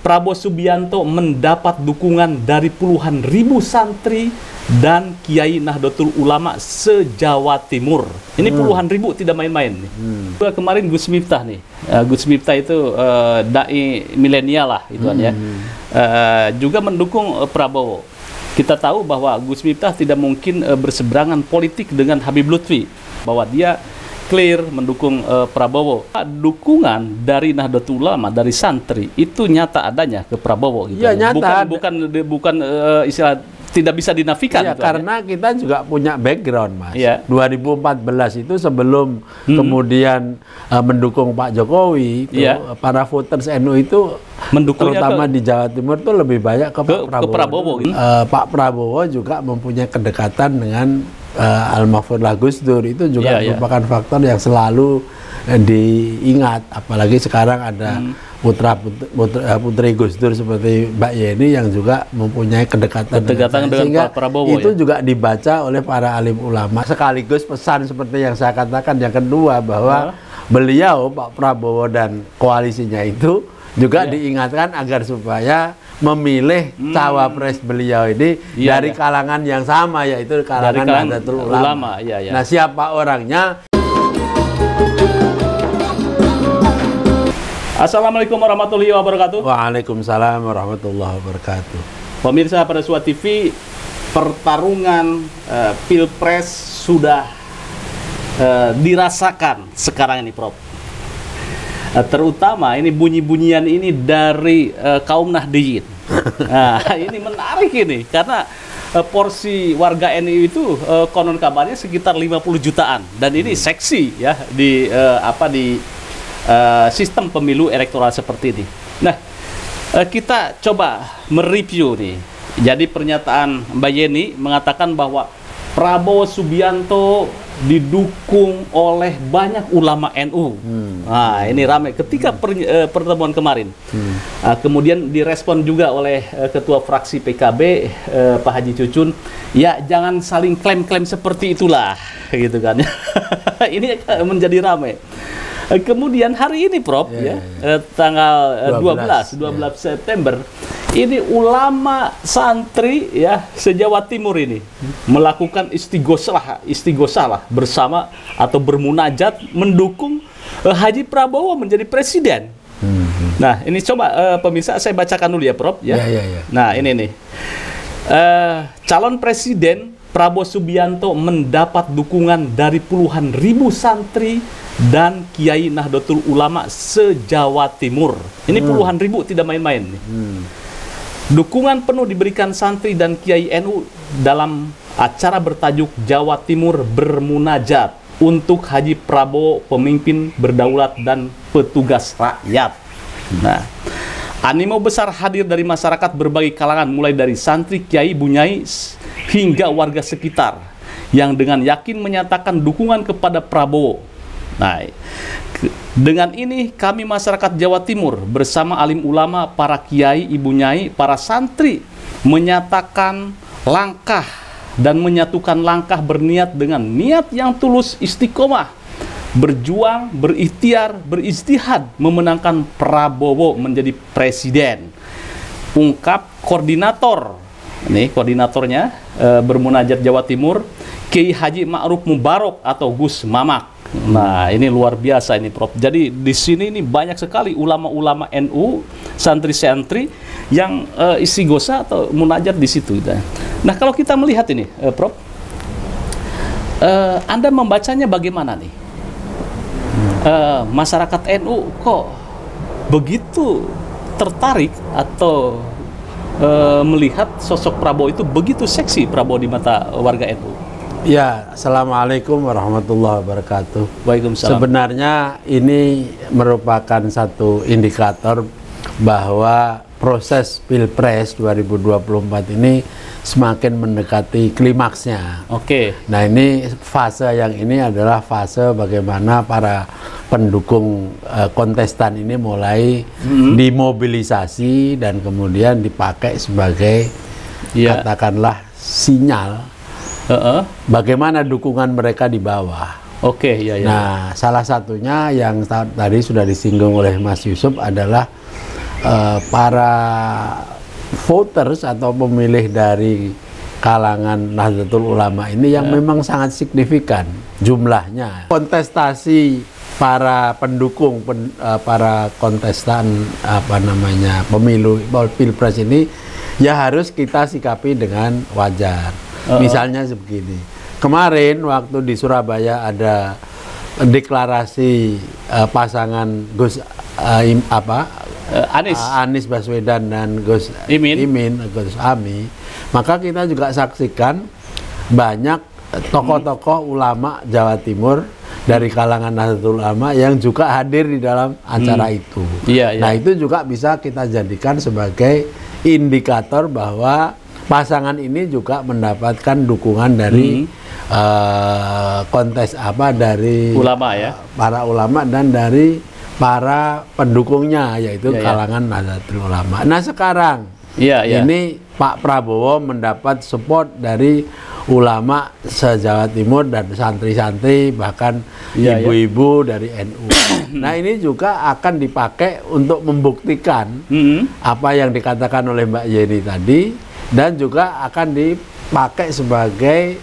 Prabowo Subianto mendapat dukungan dari puluhan ribu santri dan Kiai Nahdlatul Ulama se-Jawa Timur. Ini puluhan ribu, tidak main-main. Kemarin Gus Miftah nih, Gus Miftah itu dai milenial lah, itu ya. Juga mendukung Prabowo. Kita tahu bahwa Gus Miftah tidak mungkin berseberangan politik dengan Habib Lutfi, bahwa dia clear mendukung Prabowo. Dukungan dari Nahdlatul Ulama, dari santri itu nyata adanya ke Prabowo gitu. Ya, nyata. Bukan istilah tidak bisa dinafikan. Ya, karena kita juga punya background, Mas. Ya. 2014 itu sebelum kemudian mendukung Pak Jokowi, itu, para voters NU itu mendukungnya terutama di Jawa Timur itu lebih banyak ke Pak Prabowo. Gitu. Pak Prabowo juga mempunyai kedekatan dengan Almarhum Gus Dur, itu juga merupakan faktor yang selalu diingat, apalagi sekarang ada putri Gus Dur seperti Mbak Yeni yang juga mempunyai kedekatan dengan Pak Prabowo, itu juga dibaca oleh para alim ulama. Sekaligus pesan seperti yang saya katakan yang kedua, bahwa beliau Pak Prabowo dan koalisinya itu juga diingatkan agar supaya memilih cawapres beliau ini dari kalangan yang sama, yaitu kalangan Nahdlatul Ulama. Nah, siapa orangnya? Assalamualaikum warahmatullahi wabarakatuh. Waalaikumsalam warahmatullahi wabarakatuh. Pemirsa pada Suat TV, pertarungan Pilpres sudah dirasakan sekarang ini, Prof. Terutama ini bunyi-bunyian ini dari kaum Nahdliyin. Nah, ini menarik ini karena porsi warga NU itu konon kabarnya sekitar 50 jutaan, dan ini seksi ya di sistem pemilu elektoral seperti ini. Nah, kita coba mereview nih. Jadi pernyataan Mbak Yeni mengatakan bahwa Prabowo Subianto didukung oleh banyak ulama NU. Nah, ini ramai ketika pertemuan kemarin. Kemudian direspon juga oleh Ketua Fraksi PKB, Pak Haji Cucun. Ya, jangan saling klaim-klaim seperti itulah, gitu kan. Ini menjadi ramai. Kemudian hari ini, Prof, tanggal 12 September, ini ulama santri ya se-Jawa Timur ini melakukan istighosah lah bersama atau bermunajat mendukung Haji Prabowo menjadi presiden. Nah, ini coba pemirsa saya bacakan dulu ya, Prof ya. Nah, ini nih. Calon presiden Prabowo Subianto mendapat dukungan dari puluhan ribu santri dan Kiai Nahdlatul Ulama se-Jawa Timur. Ini puluhan ribu, tidak main-main. Dukungan penuh diberikan santri dan Kiai NU dalam acara bertajuk Jawa Timur Bermunajat untuk Haji Prabowo, pemimpin berdaulat dan petugas rakyat. Nah, animo besar hadir dari masyarakat berbagai kalangan, mulai dari santri, kiai, bunyai, hingga warga sekitar yang dengan yakin menyatakan dukungan kepada Prabowo. Nah, dengan ini kami masyarakat Jawa Timur bersama alim ulama, para kiai, ibu nyai, para santri menyatakan langkah dan menyatukan langkah berniat dengan niat yang tulus, istiqomah, berjuang, berikhtiar, berijtihad memenangkan Prabowo menjadi presiden. Ungkap koordinator, nih koordinatornya bermunajat Jawa Timur, Kiai Haji Ma'ruf Mubarok atau Gus Mamak. Nah, ini luar biasa ini, Prof. Jadi di sini ini banyak sekali ulama-ulama NU, santri-santri yang istighosah atau munajat di situ. Nah, kalau kita melihat ini, Prof, Anda membacanya bagaimana nih? Masyarakat NU kok begitu tertarik atau melihat sosok Prabowo itu begitu seksi, Prabowo di mata warga NU? Ya, Assalamualaikum warahmatullahi wabarakatuh. Waalaikumsalam. Sebenarnya ini merupakan satu indikator bahwa proses Pilpres 2024 ini semakin mendekati klimaksnya. Oke. Nah, ini fase yang ini adalah fase bagaimana para pendukung kontestan ini mulai dimobilisasi dan kemudian dipakai sebagai katakanlah sinyal bagaimana dukungan mereka di bawah. Oke, Nah, salah satunya yang tadi sudah disinggung oleh Mas Yusuf adalah para voters atau pemilih dari kalangan Nahdlatul Ulama ini yang memang sangat signifikan jumlahnya. Kontestasi para pendukung, para kontestan pemilu pilpres ini ya harus kita sikapi dengan wajar. Misalnya begini, kemarin waktu di Surabaya ada deklarasi pasangan Anies Baswedan dan Gus Ami, maka kita juga saksikan banyak tokoh-tokoh ulama Jawa Timur dari kalangan Nahdlatul Ulama yang juga hadir di dalam acara itu. Nah, itu juga bisa kita jadikan sebagai indikator bahwa pasangan ini juga mendapatkan dukungan dari dari ulama ya, para ulama dan dari para pendukungnya, yaitu kalangan Nahdlatul Ulama. Nah, sekarang ini Pak Prabowo mendapat support dari ulama se-Jawa Timur dan santri-santri, bahkan ibu-ibu dari NU. Nah, ini juga akan dipakai untuk membuktikan apa yang dikatakan oleh Mbak Yeni tadi, dan juga akan dipakai sebagai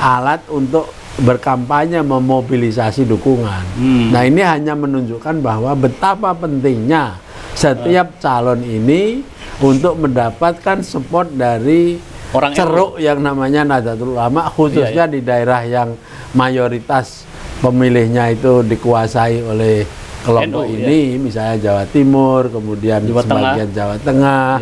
alat untuk berkampanye, memobilisasi dukungan. Nah, ini hanya menunjukkan bahwa betapa pentingnya setiap calon ini untuk mendapatkan support dari orang ceruk yang namanya Nahdlatul Ulama, khususnya di daerah yang mayoritas pemilihnya itu dikuasai oleh kelompok ini, misalnya Jawa Timur, kemudian sebagian Jawa Tengah,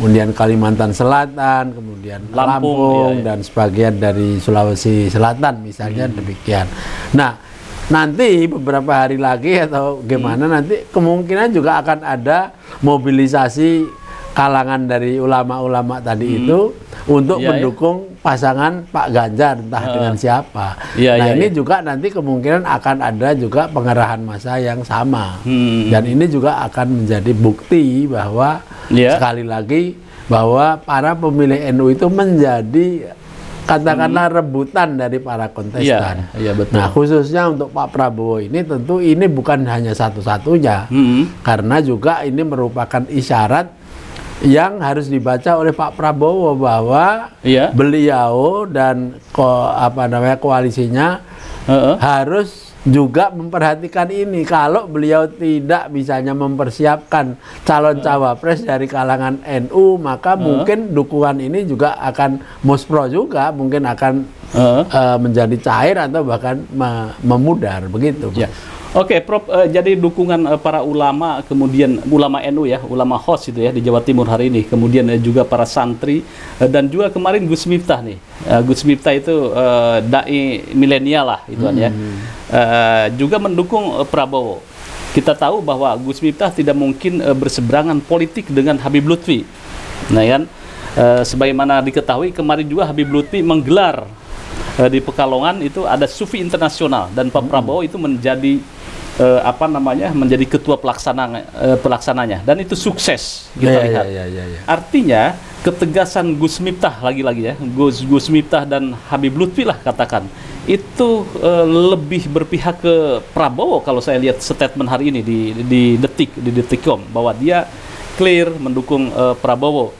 kemudian Kalimantan Selatan, kemudian Lampung, dan sebagian dari Sulawesi Selatan misalnya, demikian. Nah, nanti beberapa hari lagi atau gimana nanti kemungkinan juga akan ada mobilisasi kalangan dari ulama-ulama tadi itu untuk mendukung pasangan Pak Ganjar, entah dengan siapa. Ini juga nanti kemungkinan akan ada juga pengerahan massa yang sama. Dan ini juga akan menjadi bukti bahwa sekali lagi bahwa para pemilih NU itu menjadi katakanlah rebutan dari para kontestan. Betul. Nah, khususnya untuk Pak Prabowo ini tentu ini bukan hanya satu-satunya, karena juga ini merupakan isyarat yang harus dibaca oleh Pak Prabowo bahwa beliau dan koalisinya harus juga memperhatikan ini. Kalau beliau tidak misalnya mempersiapkan calon cawapres dari kalangan NU, maka mungkin dukungan ini juga akan muspro juga, mungkin akan menjadi cair atau bahkan memudar, begitu. Oke, Prof, jadi dukungan para ulama, kemudian ulama NU ya, ulama khos itu ya di Jawa Timur hari ini, kemudian juga para santri, dan juga kemarin Gus Miftah nih. Gus Miftah itu dai milenial lah itu ya. Juga mendukung Prabowo. Kita tahu bahwa Gus Miftah tidak mungkin berseberangan politik dengan Habib Lutfi. Nah kan, sebagaimana diketahui kemarin juga Habib Lutfi menggelar di Pekalongan itu ada Sufi Internasional, dan Pak Prabowo itu menjadi menjadi ketua pelaksananya, dan itu sukses kita lihat. Artinya ketegasan Gus Miftah lagi-lagi ya, Gus Miftah dan Habib Lutfi lah katakan itu lebih berpihak ke Prabowo kalau saya lihat statement hari ini di Detik.com bahwa dia clear mendukung Prabowo.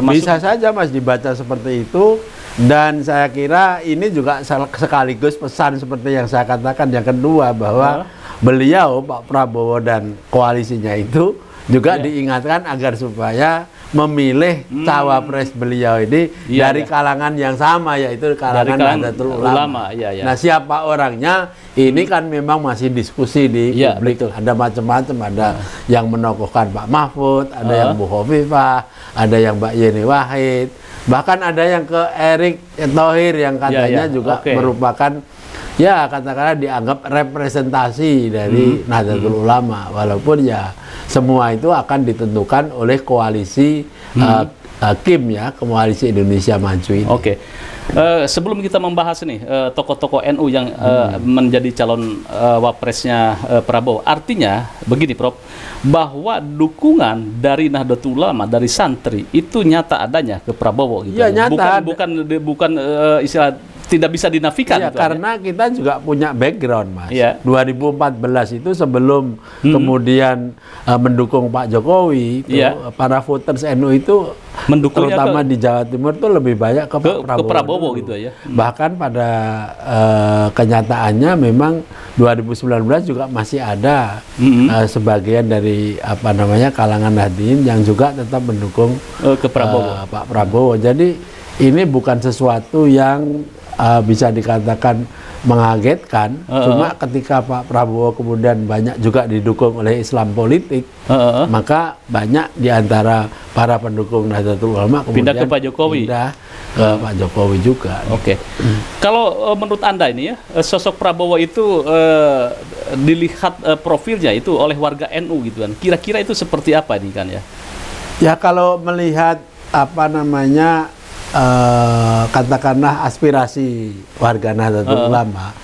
Bisa saja Mas dibaca seperti itu. Dan saya kira ini juga sekaligus pesan seperti yang saya katakan yang kedua, bahwa beliau Pak Prabowo dan koalisinya itu juga diingatkan agar supaya memilih cawapres beliau ini dari kalangan yang sama, yaitu kalangan Nahdlatul Ulama. Nah, siapa orangnya ini kan memang masih diskusi di publik. Ada macam-macam, ada yang menokohkan Pak Mahfud, ada yang Bu Hovifah, ada yang Mbak Yeni Wahid, bahkan ada yang ke Erick Thohir yang katanya juga merupakan katakanlah dianggap representasi dari Nahdlatul Ulama, walaupun semua itu akan ditentukan oleh koalisi KIM Koalisi Indonesia Maju ini. Sebelum kita membahas nih tokoh-tokoh NU yang menjadi calon wapresnya Prabowo, artinya begini Prof, bahwa dukungan dari Nahdlatul Ulama, dari santri itu nyata adanya ke Prabowo gitu. Nyata. Bukan istilah tidak bisa dinafikan. Ya, karena kita juga punya background, Mas. Ya. 2014 itu sebelum kemudian mendukung Pak Jokowi, itu, para voters NU itu mendukungnya terutama di Jawa Timur itu lebih banyak ke Pak Prabowo gitu ya. Bahkan pada kenyataannya memang 2019 juga masih ada sebagian dari kalangan Nahdien yang juga tetap mendukung ke Pak Prabowo. Jadi ini bukan sesuatu yang bisa dikatakan mengagetkan, cuma ketika Pak Prabowo kemudian banyak juga didukung oleh Islam politik, maka banyak diantara para pendukung Nahdlatul Ulama kemudian pindah ke Pak Jokowi. Pindah ke Pak Jokowi juga. Oke. Kalau menurut Anda ini ya, sosok Prabowo itu dilihat profilnya itu oleh warga NU gitu kan. Kira-kira itu seperti apa ini kan ya? Ya kalau melihat katakanlah aspirasi warga Nahdlatul Ulama,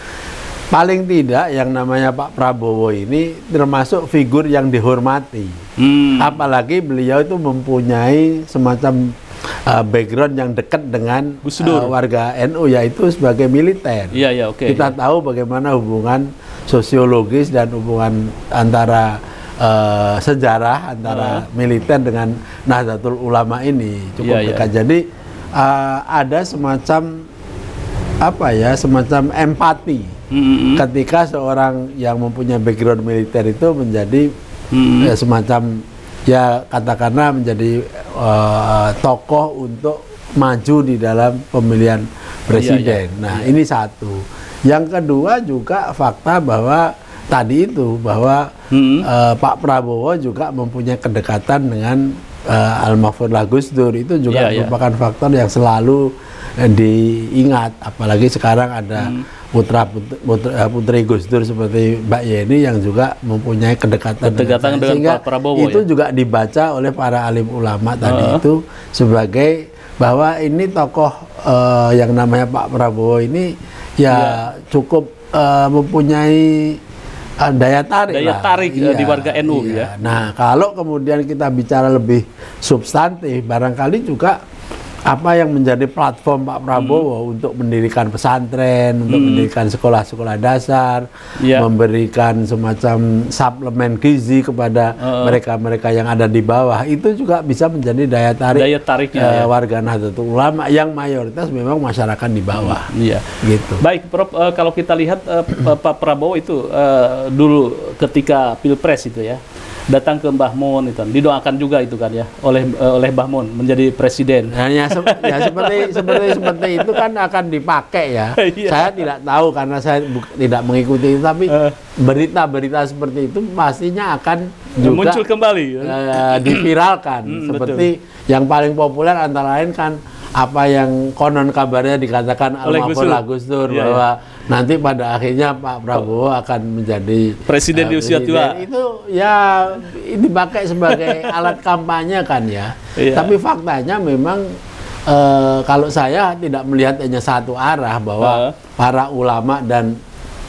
paling tidak yang namanya Pak Prabowo ini termasuk figur yang dihormati. Apalagi beliau itu mempunyai semacam background yang dekat dengan warga NU, yaitu sebagai militer. Kita tahu bagaimana hubungan sosiologis dan hubungan antara sejarah antara militer dengan Nahdlatul Ulama ini cukup dekat. Jadi ada semacam semacam empati ketika seorang yang mempunyai background militer itu menjadi semacam katakanlah menjadi tokoh untuk maju di dalam pemilihan presiden. Ini satu. Yang kedua juga fakta bahwa Pak Prabowo juga mempunyai kedekatan dengan Almarhum Gus Dur. Itu juga merupakan faktor yang selalu diingat, apalagi sekarang ada putri Gus Dur seperti Mbak Yeni yang juga mempunyai kedekatan dengan Pak Prabowo. Itu juga dibaca oleh para alim ulama tadi itu sebagai bahwa ini tokoh yang namanya Pak Prabowo ini cukup mempunyai daya tarik di warga NU ya. Nah, kalau kemudian kita bicara lebih substantif, barangkali juga apa yang menjadi platform Pak Prabowo untuk mendirikan pesantren, untuk mendirikan sekolah-sekolah dasar, memberikan semacam suplemen gizi kepada mereka-mereka yang ada di bawah, itu juga bisa menjadi daya tariknya warga Nahdlatul Ulama yang mayoritas memang masyarakat di bawah. Gitu. Baik, Prof, kalau kita lihat Pak Prabowo itu dulu ketika Pilpres itu ya, datang ke Mbah Mun itu, didoakan juga itu kan ya oleh Mbah Mun menjadi presiden. Nah, seperti itu kan akan dipakai ya. Saya tidak tahu karena saya tidak mengikuti itu, tapi berita-berita seperti itu pastinya akan juga muncul kembali, diviralkan. Seperti yang paling populer antara lain kan apa yang konon kabarnya dikatakan Almarhum Gus Dur bahwa nanti pada akhirnya Pak Prabowo akan menjadi presiden di usia tua. Itu dipakai sebagai alat kampanye kan ya. Tapi faktanya memang kalau saya tidak melihat hanya satu arah bahwa para ulama dan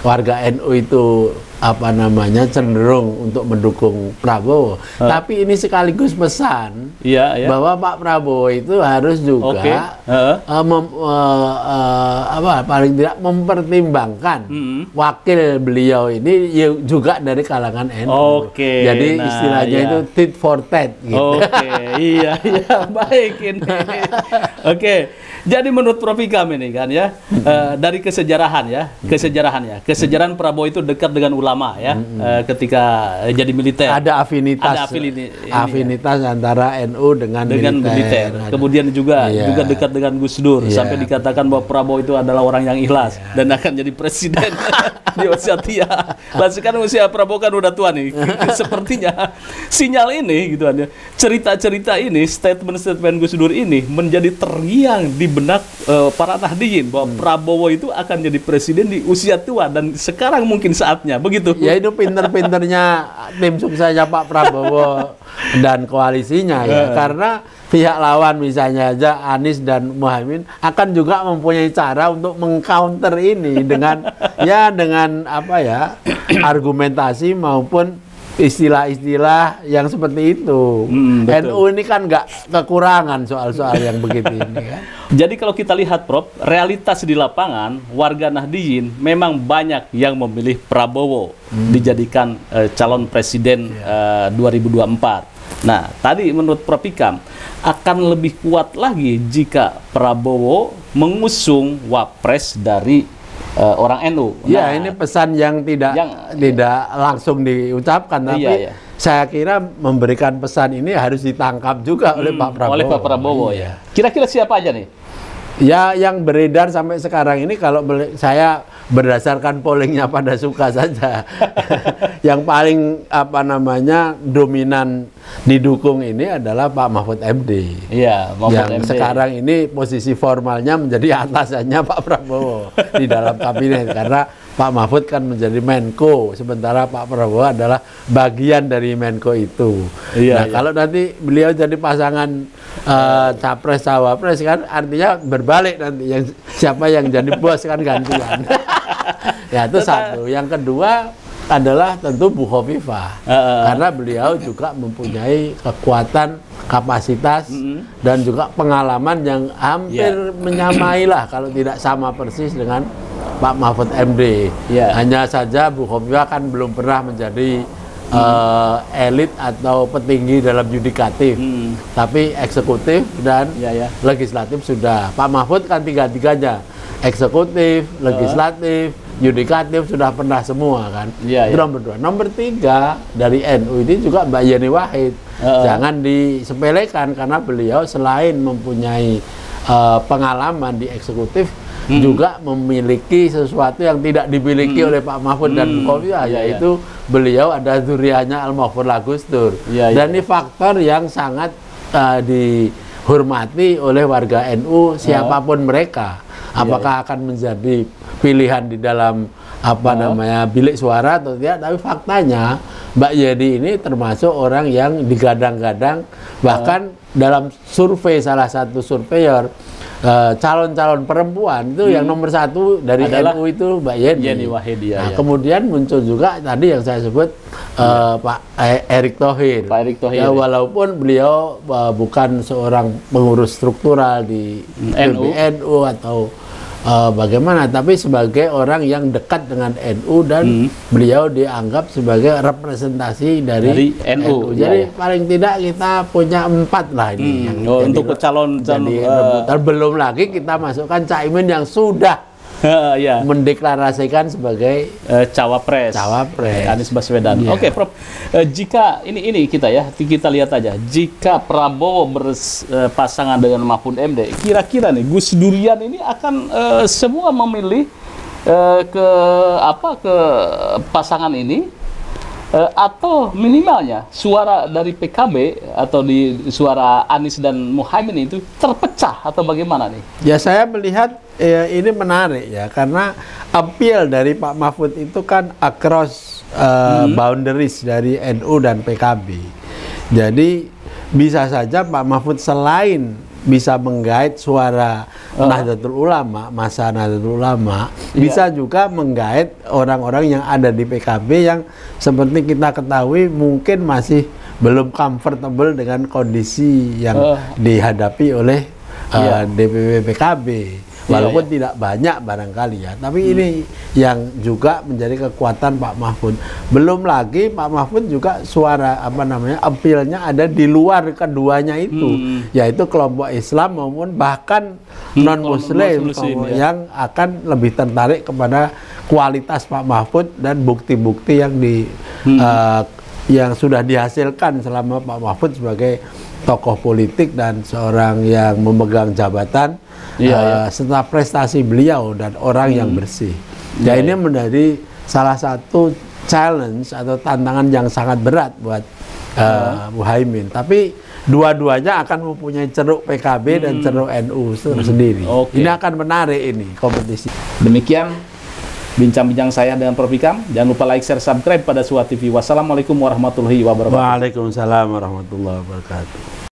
warga NU itu cenderung untuk mendukung Prabowo. Tapi ini sekaligus pesan bahwa Pak Prabowo itu harus juga paling tidak mempertimbangkan wakil beliau ini juga dari kalangan NU. Jadi istilahnya itu tit for tat gitu. Baik ini. Jadi menurut Prof Ikam ini kan ya, dari kesejarahan Prabowo itu dekat dengan ulama ya, ketika jadi militer. Ada afinitas antara NU dengan militer. Kemudian juga dekat dengan Gus Dur, sampai dikatakan bahwa Prabowo itu adalah orang yang ikhlas dan akan jadi presiden di usia tua. Lah sekarang usia Prabowo kan udah tua nih. Sepertinya sinyal ini gitu kan ya. Cerita-cerita ini, statement-statement Gus Dur ini menjadi terngiang di benak para Nahdien bahwa Prabowo itu akan jadi presiden di usia tua dan sekarang mungkin saatnya begitu. Ya itu pinter-pinternya tim suksesnya Pak Prabowo dan koalisinya ya, karena pihak lawan misalnya aja Anies dan Muhaimin akan juga mempunyai cara untuk mengcounter ini dengan dengan argumentasi maupun istilah-istilah yang seperti itu. Betul. NU ini kan nggak kekurangan soal-soal yang begitu ini kan. Jadi kalau kita lihat, Prof, realitas di lapangan, warga Nahdliyin memang banyak yang memilih Prabowo dijadikan calon presiden 2024. Nah, tadi menurut Prof Ikam, akan lebih kuat lagi jika Prabowo mengusung wapres dari orang NU. Ya, ini pesan yang tidak langsung diucapkan, tapi saya kira memberikan pesan ini harus ditangkap juga oleh Pak Prabowo. Oleh Pak Prabowo, ya. Kira-kira siapa aja nih? Ya, yang beredar sampai sekarang ini kalau saya berdasarkan pollingnya pada suka saja. Yang paling dominan didukung ini adalah Pak Mahfud MD. Iya, Mahfud yang MD. Sekarang ini posisi formalnya menjadi atasannya Pak Prabowo di dalam kabinet, karena Pak Mahfud kan menjadi Menko, sementara Pak Prabowo adalah bagian dari Menko itu. Kalau nanti beliau jadi pasangan capres cawapres kan artinya berbalik nanti, siapa yang jadi bos kan gantian. Ya, itu satu. Yang kedua adalah tentu Bu Khofifah, karena beliau juga mempunyai kekuatan, kapasitas dan juga pengalaman yang hampir menyamai lah, kalau tidak sama persis dengan Pak Mahfud MD. Hanya saja Bu Khofifah kan belum pernah menjadi elit atau petinggi dalam yudikatif, tapi eksekutif dan legislatif sudah. Pak Mahfud kan tiga-tiganya, eksekutif, legislatif, yudikatif sudah pernah semua kan. Itu nomor 2. Nomor 3 dari NU ini juga Mbak Yeni Wahid. Jangan disepelekan, karena beliau selain mempunyai pengalaman di eksekutif, juga memiliki sesuatu yang tidak dimiliki oleh Pak Mahfud dan Bu Khofifah, yaitu beliau ada zuriatnya Al-Mahfudlah Gus Dur. Dan ini faktor yang sangat dihormati oleh warga NU, siapapun mereka. Apakah akan menjadi pilihan di dalam bilik suara atau tidak, tapi faktanya Mbak Yeni ini termasuk orang yang digadang-gadang, bahkan dalam survei, salah satu surveyor, calon-calon perempuan itu yang nomor 1 dari NU itu Mbak Yeni Wahid. Kemudian muncul juga tadi yang saya sebut Pak Erick Thohir. Ya, walaupun beliau bukan seorang pengurus struktural di PBNU atau bagaimana, tapi sebagai orang yang dekat dengan NU dan beliau dianggap sebagai representasi dari NU. Jadi paling tidak kita punya 4 lah ini. Untuk calon belum lagi kita masukkan Caimin yang sudah mendeklarasikan sebagai cawapres Anies Baswedan. Oke, Prof, jika ini kita lihat aja, jika Prabowo berpasangan dengan Mahfud MD, kira-kira nih Gus Durian ini akan semua memilih ke pasangan ini, atau minimalnya suara dari PKB atau di suara Anies dan Muhaimin itu terpecah, atau bagaimana nih? Ya, saya melihat ini menarik ya, karena appeal dari Pak Mahfud itu kan across boundaries dari NU dan PKB. Jadi bisa saja Pak Mahfud selain bisa menggait suara Nahdlatul Ulama, masa Nahdlatul Ulama, bisa juga menggait orang-orang yang ada di PKB yang seperti kita ketahui mungkin masih belum comfortable dengan kondisi yang dihadapi oleh DPP PKB. Walaupun tidak banyak barangkali ya, tapi ini yang juga menjadi kekuatan Pak Mahfud. Belum lagi Pak Mahfud juga suara appeal-nya ada di luar keduanya itu, yaitu kelompok Islam maupun bahkan non-Muslim yang akan lebih tertarik kepada kualitas Pak Mahfud dan bukti-bukti yang yang sudah dihasilkan selama Pak Mahfud sebagai tokoh politik dan seorang yang memegang jabatan, serta prestasi beliau dan orang yang bersih. Ini menjadi salah satu challenge atau tantangan yang sangat berat buat Muhaimin. Tapi dua-duanya akan mempunyai ceruk PKB dan ceruk NU sendiri. Ini akan menarik ini kompetisi. Demikian bincang-bincang saya dengan Prof Ikam. Jangan lupa like, share, subscribe pada Suha TV. Wassalamualaikum warahmatullahi wabarakatuh. Waalaikumsalam warahmatullahi wabarakatuh.